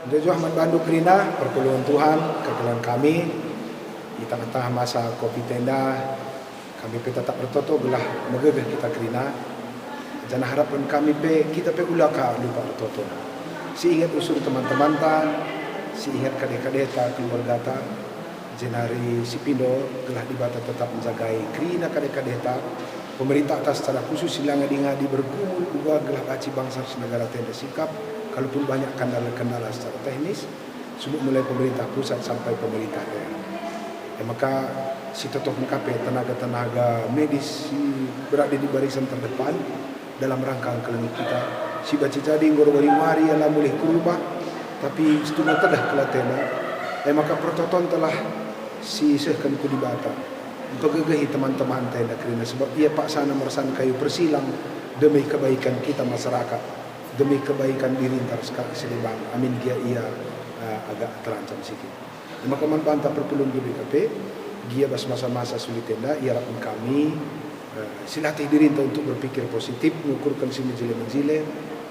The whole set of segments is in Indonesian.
Jojo Ahmad Bandung Krina, pertolongan Tuhan, kekalahan kami di tengah-tengah masa kopi tenda, kami tetap bertoto belah megegeh kita Krina. Jangan harapan kami kita ulaka lupa bertoto. Si ingat usul teman-teman ta, si ingat kadek-kadek ta keluarga ta, jenari si Pindo gelah dibata tetap menjagai Krina kadek-kadek ta. Pemerintah atas secara khusus silang ngadi bergumul juga gelah aci bangsa negara tenda sikap. Kalaupun banyak kendala-kendala secara teknis, semua mulai pemerintah pusat sampai pemerintah daerah. Maka si totoh mengkapai tenaga-tenaga medis si berada di barisan terdepan dalam rangka kelengi kita. Si baca jadi ngor-ngori ala mulai kurubah, tapi setengah tedah kelatena. Maka prototon telah si sehkan ku dibata. Pegegahi teman-teman tenda kerana sebab ia paksana meresan kayu persilang demi kebaikan kita masyarakat, demi kebaikan diri ntar selibang. Amin dia ia agak terancam sikit. Maka manpanta perpulun BKP dia bas masa-masa sulit tenda ia rapun kami silatih diri untuk berpikir positif, mengukurkan si menjile-menjile,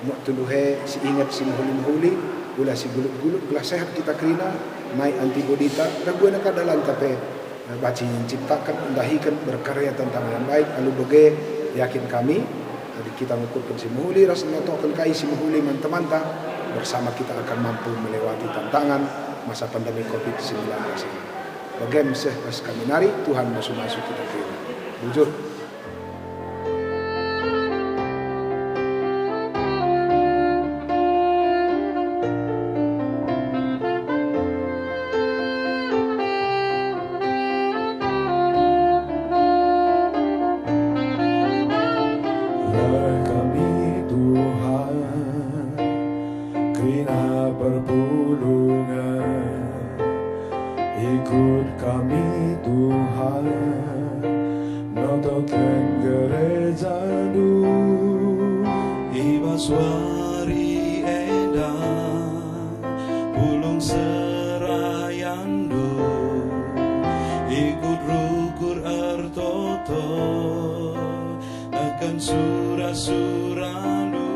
nak tuluhe si ingat si mahuli-mahuli, ulah si gulut-gulut, ulah sehat kita kerina, naik antibodi tak, ragu nak dalam tapi baci ciptakan, mendahikan berkarya tentang yang baik, lalu bege yakin kami, jadi kita mengukurkan si mahuli, rasa natokan kai si mahuli mantap-mantap, bersama kita akan mampu melewati tantangan masa pandemi COVID-19 ini. Bagaimana seh kami nari, Tuhan masuk-masuk kita kira. Bujur. Kami Tuhan, Krina perpulungan, ikut kami Tuhan, notokan gereja nu, Ibaswari edan, pulung serayandu, ikut rukur artoto, akan surah-surahnu.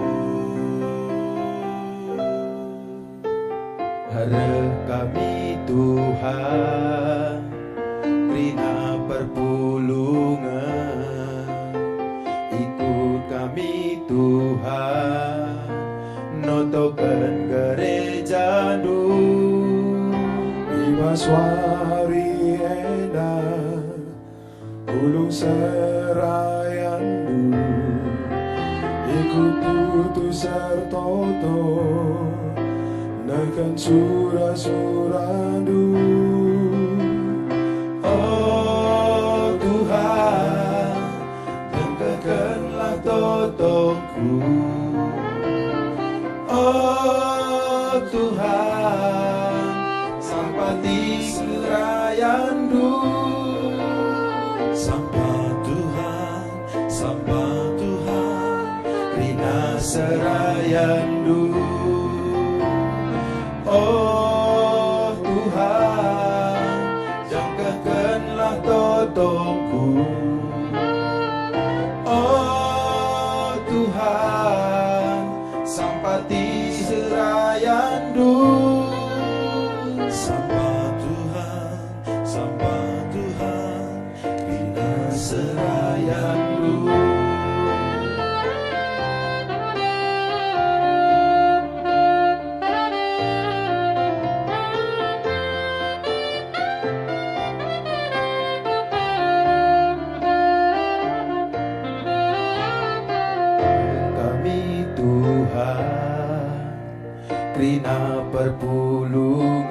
Harap kami Tuhan, Krina perpulungan, ikut kami Tuhan, notokan gereja nu, Ibaswari edan, pulung serayan nu, ikut tutu sertoto, nakan surah-surahnu. Oh Tuhan, jangkakanlah totongku. Oh Tuhan, sampati serayandu. Sampah Tuhan, Krina serayandu. Oh Tuhan, jangkakanlah totongku. Oh Tuhan, sampati serayandu. Sampah Tuhan, Krina serayandu. Krina perpulungan,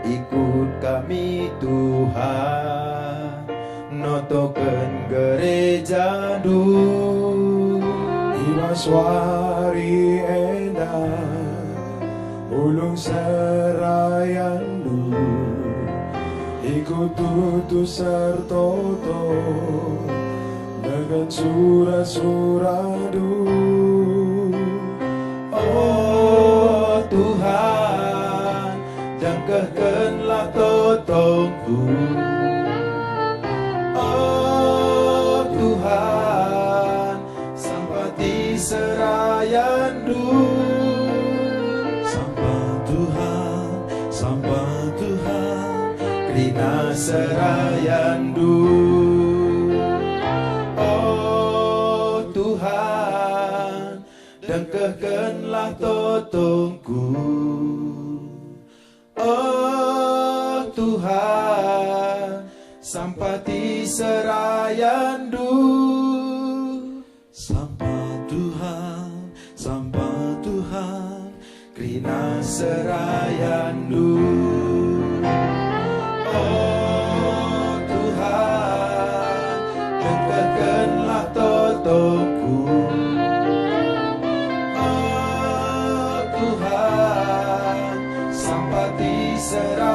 ikut kami Tuhan, notokan gereja nu, Ibaswari edan, ulung serayan nu, ikut tutu sertoto, dengan surah-surahnu. Oh Tuhan, jangkakanlah totongku. Oh Tuhan, sampati serayandu. rina serayandu. Oh Tuhan, dengkehkanlah totongku. Oh Tuhan, sampati serayandu. Sampai Tuhan, krina serayandu. Oh Tuhan, dengkehkanlah totongku. Oh, Tuhan, sampati serah